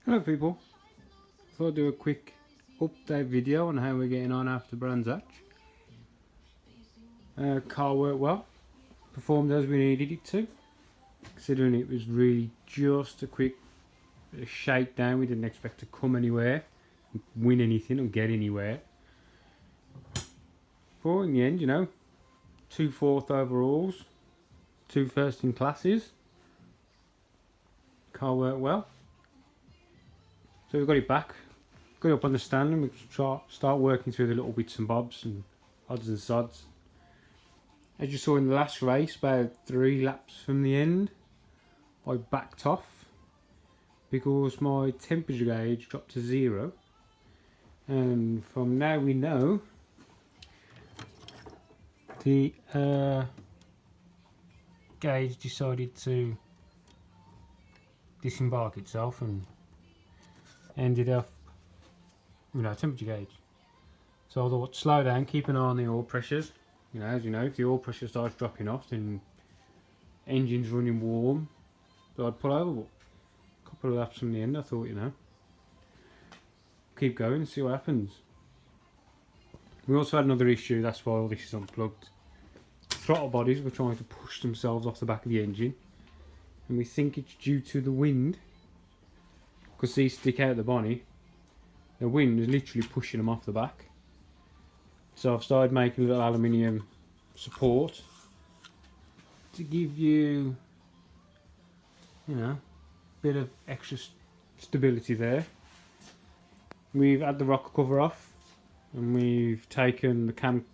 Hello people, thought I'd do a quick update video on how we're getting on after Brands Hatch. Car worked well, performed as we needed it to, considering it was really just a quick shakedown. We didn't expect to come anywhere, win anything or get anywhere. But in the end, you know, 2 4th overalls, 2 first in classes. Car worked well. So we've got it back, got it up on the stand, and we start working through the little bits and bobs and odds and sods. As you saw in the last race, about 3 laps from the end, I backed off because my temperature gauge dropped to 0. And from now we know the gauge decided to disembark itself and ended up with our temperature gauge. So I thought, slow down, keep an eye on the oil pressures. You know, as you know, if the oil pressure starts dropping off, then engine's running warm. So I'd pull over. But a couple of laps from the end, I thought, you know, keep going and see what happens. We also had another issue, that's why all this is unplugged. Throttle bodies were trying to push themselves off the back of the engine, and we think it's due to the wind. Because these stick out the bonnet, the wind is literally pushing them off the back. So I've started making a little aluminium support to give you, you know, a bit of extra stability there. We've had the rocker cover off, and we've taken the cam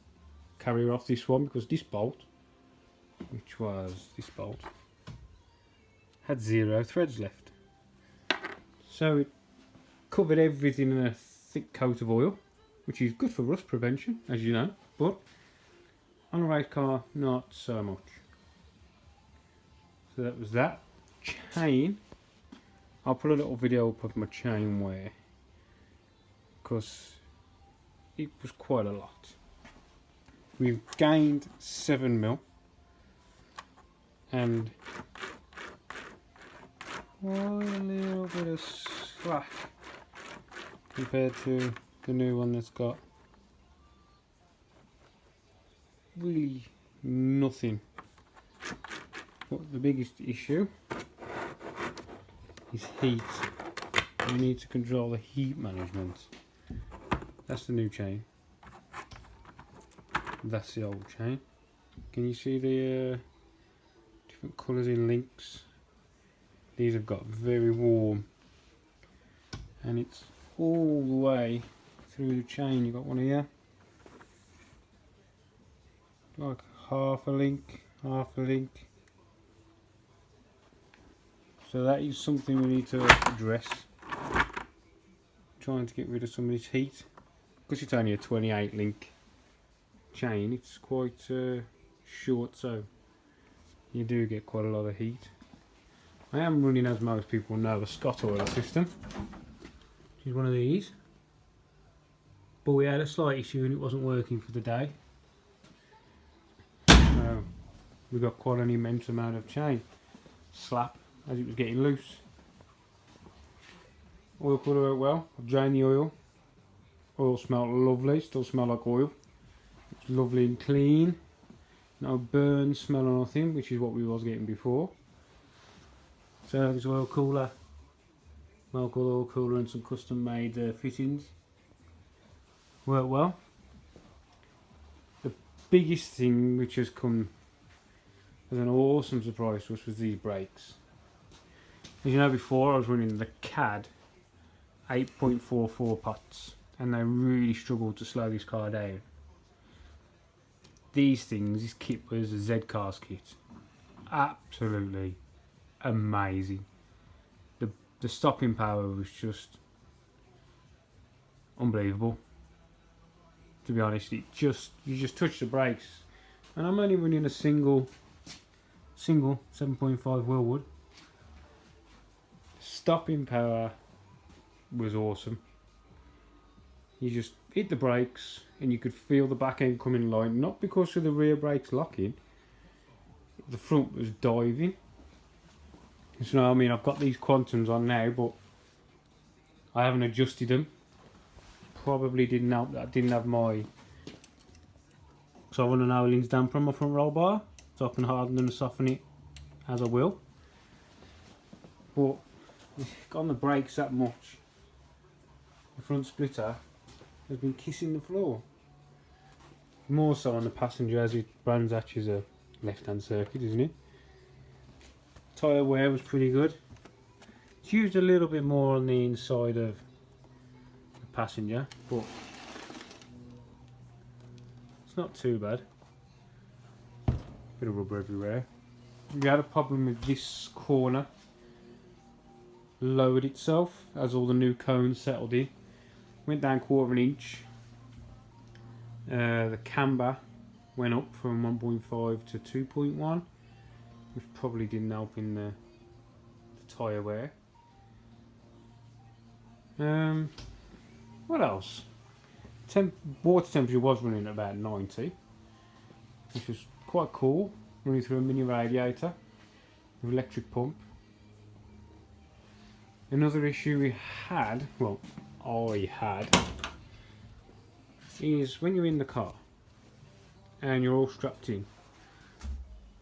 carrier off this one because this bolt, which was this bolt, had 0 threads left. So it covered everything in a thick coat of oil, which is good for rust prevention, as you know, but on a race car, not so much. So that was that. Chain, I'll put a little video up of my chain wear, because it was quite a lot. We've gained 7mm, and a little bit of slack compared to the new one that's got really nothing. But the biggest issue is heat. You need to control the heat management. That's the new chain. That's the old chain. Can you see the different colours in links? These have got very warm, and it's all the way through the chain. You've got one here, like half a link. So that is something we need to address. Trying to get rid of some of this heat, because it's only a 28 link chain. It's quite short, so you do get quite a lot of heat. I am running, as most people know, a Scott oil system, which is one of these, but we had a slight issue and it wasn't working for the day. So we got quite an immense amount of chain slap as it was getting loose. Oil cooler worked well. I've drained the oil. Oil smelled lovely, still smelled like oil. It's lovely and clean. No burn, smell or nothing, which is what we was getting before. So there's oil cooler, local oil cooler, and some custom made fittings. Worked well. The biggest thing which has come as an awesome surprise to us was these brakes. As you know, before I was running the CAD 8.44 pots, and they really struggled to slow this car down. These things, this kit was a Z-Cars kit. Absolutely amazing. The stopping power was just unbelievable. To be honest, you just touch the brakes, and I'm only running a single 7.5 Willwood. Stopping power was awesome. You just hit the brakes and you could feel the back end coming line, not because of the rear brakes locking, the front was diving. So I mean, I've got these Quantums on now, but I haven't adjusted them. Probably didn't help that I didn't have my Southern Owlings damper on my front roll bar, so I can harden and soften it as I will. But on the brakes that much, the front splitter has been kissing the floor. More so on the passenger, as it Brands Hatch is a left-hand circuit, isn't it? Tyre wear was pretty good. It's used a little bit more on the inside of the passenger, but it's not too bad. Bit of rubber everywhere. We had a problem with this corner. Lowered itself as all the new cones settled in. Went down 1/4 inch. The camber went up from 1.5 to 2.1, which probably didn't help in the tyre wear. What else? Water temperature was running at about 90, which was quite cool. Running through a mini radiator with electric pump. Another issue we had, well, I had, is when you're in the car and you're all strapped in,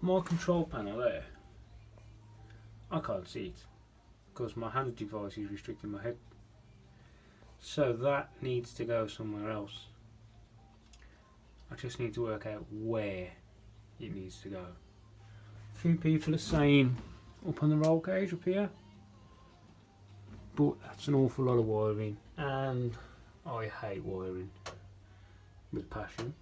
my control panel there, I can't see it because my hand device is restricting my head. So that needs to go somewhere else. I just need to work out where it needs to go. A few people are saying up on the roll cage up here, but that's an awful lot of wiring, and I hate wiring with passion.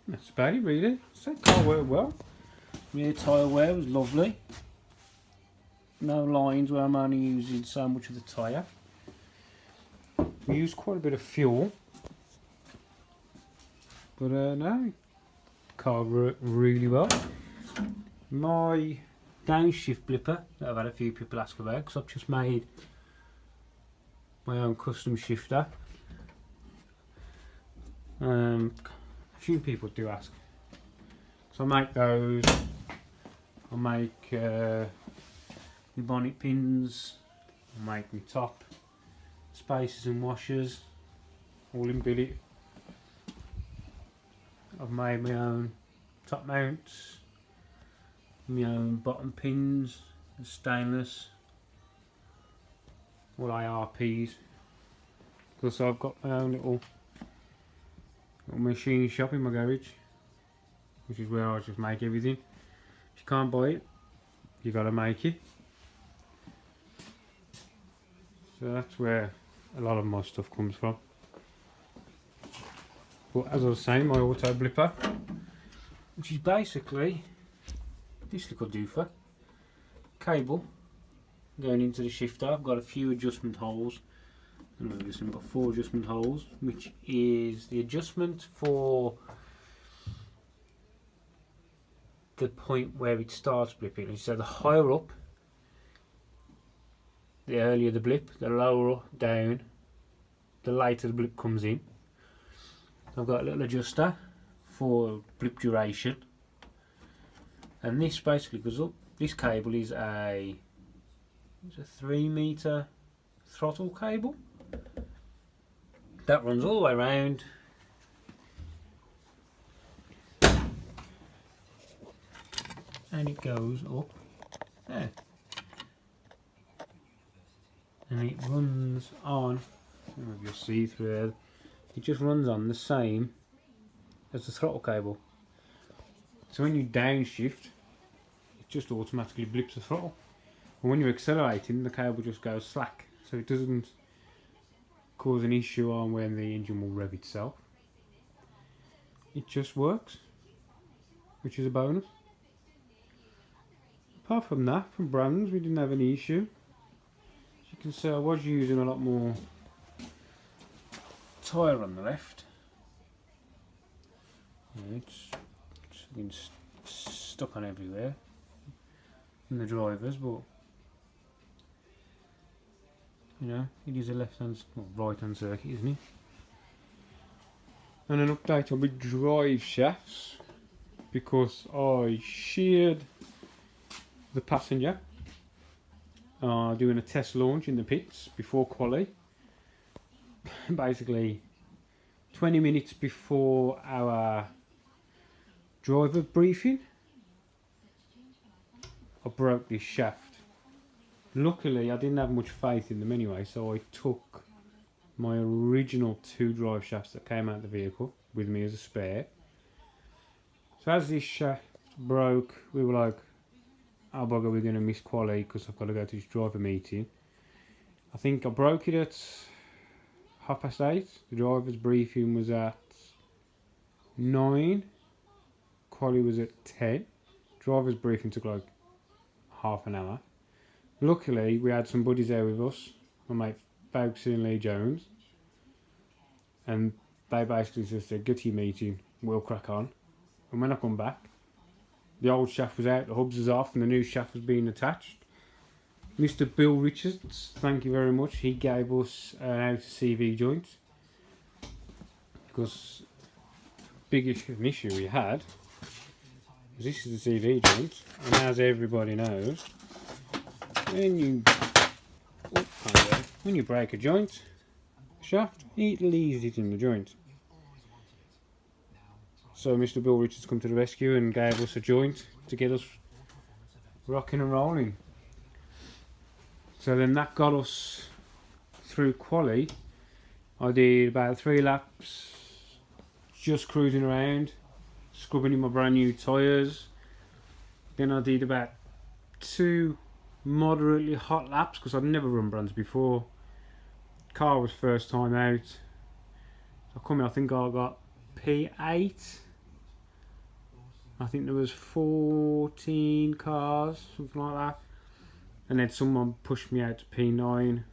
That's about it really. So the car worked well. Rear tyre wear was lovely. No lines where I'm only using so much of the tyre. We used quite a bit of fuel, but no, the car worked really well. My downshift blipper that I've had a few people ask about, because I've just made my own custom shifter. A few people do ask, so I make those. I make my bonnet pins, I make my top spacers and washers, all in billet. I've made my own top mounts, my own bottom pins, stainless, all IRPs, because I've got my own little machine shop in my garage, which is where I just make everything. If you can't buy it, you gotta make it. So that's where a lot of my stuff comes from. But as I was saying, my auto blipper, which is basically this little doofer cable going into the shifter. I've got a few adjustment holes. I've got 4 adjustment holes, which is the adjustment for the point where it starts blipping. So the higher up, the earlier the blip, the lower down, the later the blip comes in. I've got a little adjuster for blip duration, and this basically goes up. This cable is a 3 meter throttle cable that runs all the way around. And it goes up there. And it runs on, I don't know if you'll see through it, it just runs on the same as the throttle cable. So when you downshift, it just automatically blips the throttle. And when you're accelerating, the cable just goes slack. So it doesn't cause an issue on when the engine will rev itself. It just works, which is a bonus. Apart from that, from Brands, we didn't have any issue. As you can see, I was using a lot more tyre on the left. Yeah, it's been stuck on everywhere in the drivers, but you know, it is a left-hand, well, right-hand circuit, isn't it? And an update on my drive shafts, because I sheared the passenger are doing a test launch in the pits before quali. Basically 20 minutes before our driver briefing, I broke this shaft. Luckily I didn't have much faith in them anyway, so I took my original 2 drive shafts that came out of the vehicle with me as a spare. So as this shaft broke, we were like, oh bugger, we're going to miss quali because I've got to go to this driver meeting. I think I broke it at 8:30. The driver's briefing was at 9. Quali was at 10. Driver's briefing took like half an hour. Luckily, we had some buddies there with us, my mate Foxy and Lee Jones, and they basically just said, "Get to your meeting, we'll crack on." And when I come back, the old shaft was out, the hubs was off, and the new shaft was being attached. Mr. Bill Richards, thank you very much. He gave us an outer CV joint because biggest issue we had was this is the CV joint, and as everybody knows, when you break a joint shaft, it leaves it in the joint. So Mr. Bill Richards come to the rescue and gave us a joint to get us rocking and rolling. So then that got us through quali. I did about 3 laps, just cruising around, scrubbing in my brand new tyres. Then I did about 2 moderately hot laps because I'd never run brands before. Car was first time out. I think I got P8. I think there was 14 cars, something like that. And then someone pushed me out to P9.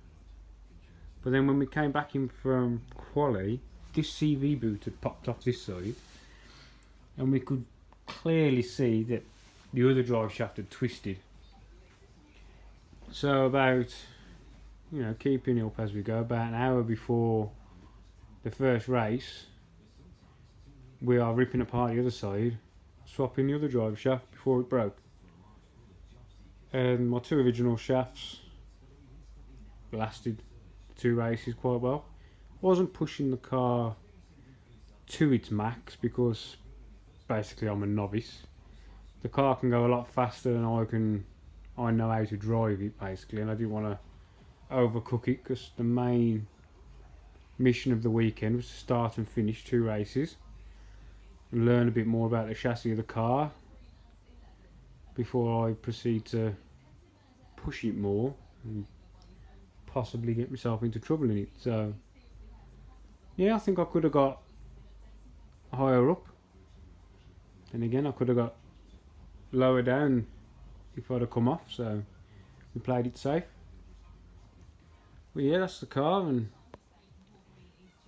But then when we came back in from quali, this CV boot had popped off this side, and we could clearly see that the other drive shaft had twisted. So about, keeping it up as we go, about an hour before the first race, we are ripping apart the other side, swapping the other drive shaft before it broke. And my 2 original shafts lasted 2 races quite well. I wasn't pushing the car to its max because basically I'm a novice. The car can go a lot faster than I know how to drive it basically, and I didn't want to overcook it because the main mission of the weekend was to start and finish 2 races and learn a bit more about the chassis of the car before I proceed to push it more and possibly get myself into trouble in it. So yeah, I think I could have got higher up, and again I could have got lower down if I'd have come off, so we played it safe. But yeah, that's the car, and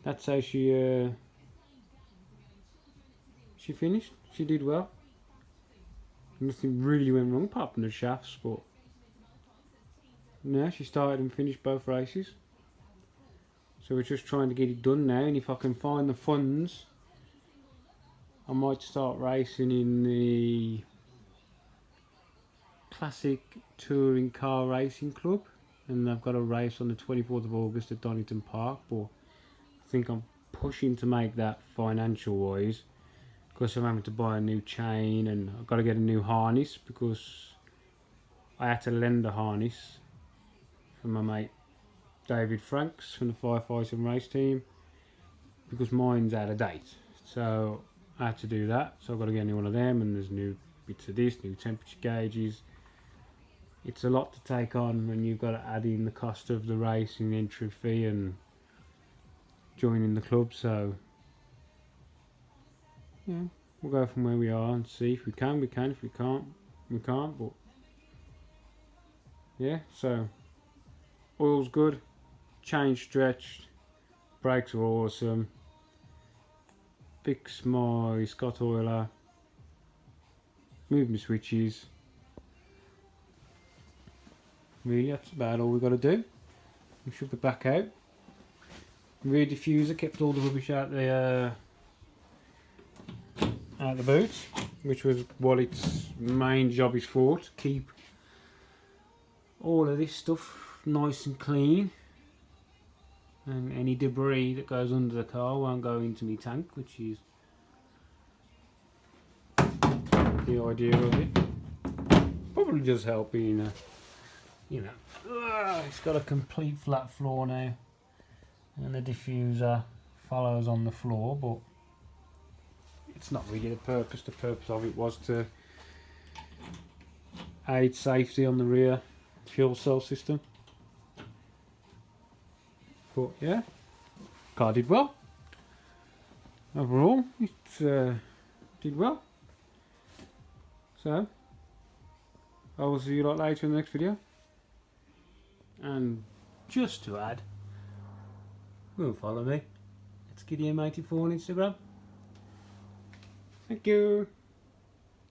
that's how she finished. She did well. Nothing really went wrong apart from the shafts, but no, she started and finished both races. So we're just trying to get it done now, and if I can find the funds, I might start racing in the Classic Touring Car Racing Club, and I've got a race on the 24th of August at Donington Park, but I think I'm pushing to make that financial wise because I'm having to buy a new chain, and I've got to get a new harness because I had to lend a harness from my mate David Franks from the Firefighting Race Team because mine's out of date, so I had to do that. So I've got to get a new one of them, and there's new bits of this, new temperature gauges. It's a lot to take on when you've got to add in the cost of the racing, the entry fee and joining the club. So yeah, we'll go from where we are and see if we can, if we can't, we can't. But yeah, so oil's good, chain stretched, brakes are awesome, fix my Scott oiler, move my switches. Really, that's about all we've got to do. We should be back out. Rear diffuser kept all the rubbish out the boot, which was what its main job is for, to keep all of this stuff nice and clean, and any debris that goes under the car won't go into my tank, which is the idea of it. Probably just helping, you know, it's got a complete flat floor now, and the diffuser follows on the floor, but it's not really the purpose. The purpose of it was to aid safety on the rear fuel cell system. But yeah, car did well. Overall, it did well. So, I will see you lot later in the next video. And just to add, go follow me. It's GiddyM84 on Instagram. Thank you.